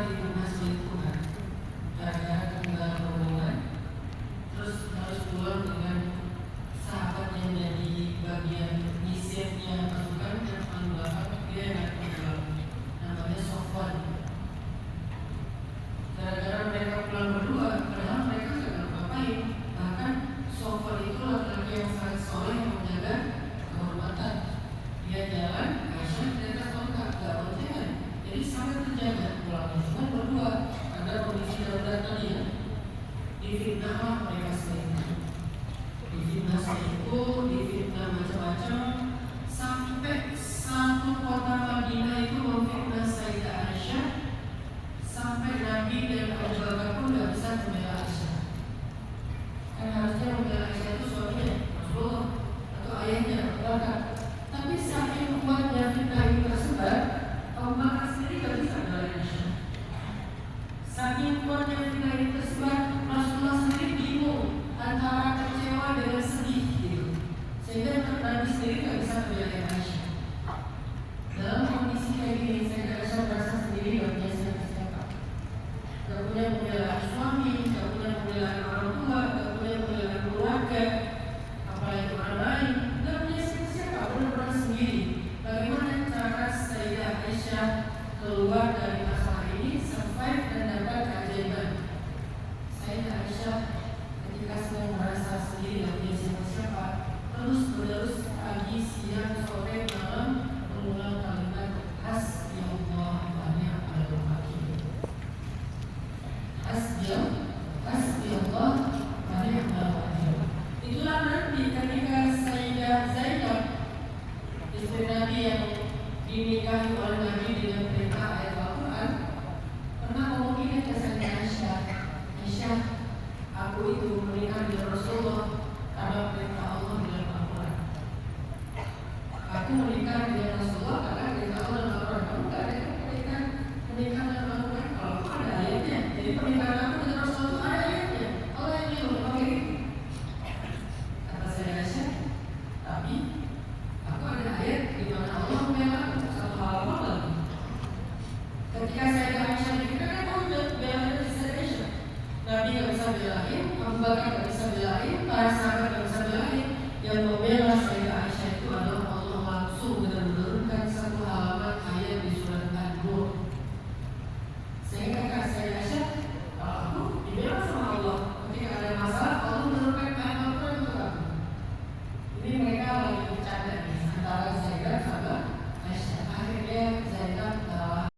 pernah difitnah selingkuhan gara-gara ketinggalan rombongan, terus harus pulang dengan sahabat yang jadi bagian nisirnya pasukan dan paling belakang dia yang akan pulang, namanya Sofwan. Gara-gara mereka pulang berdua, padahal mereka nggak ngapain. Bahkan Sofwan itu laki-laki yang sangat soleh yang menjaga kehormatan. Dia jalan, Aisyah ternyata kontak, gak boncengan. Jadi sangat terjaga pulangnya, cuma berdua. Ada kondisi darurat tadi ya. Difitnah mereka selingkuh, difitnah selingkuh, difitnah macam-macam, sampai satu kota Madinah itu memfitnah Sayyidah Aisyah, sampai Nabi dan Abu Bakar pun gak bisa membela Aisyah. Kan harusnya membela Aisyah itu suaminya Rasulullah atau ayahnya Abu Bakar. Tapi saking kuatnya fitnah ini tersebar, Abu Bakar sendiri gak bisa membela Aisyah. Saking kuatnya fitnah ini tersebar, Rasulullah sendiri bingung antara kecewa dengan sedih gitu. Sehingga Nabi sendiri gak bisa membela Aisyah. Dalam kondisi kayak gini, Sayyidah Aisyah merasa sendiri gak punya siapa-siapa. Gak punya pembelaan suami, gak punya pembelaan orang tua, gak punya pembelaan keluarga, apalagi orang lain. Gak punya siapa-siapa, benar-benar sendiri. Bagaimana cara Sayyidah Aisyah keluar dari masalah ini, survive dan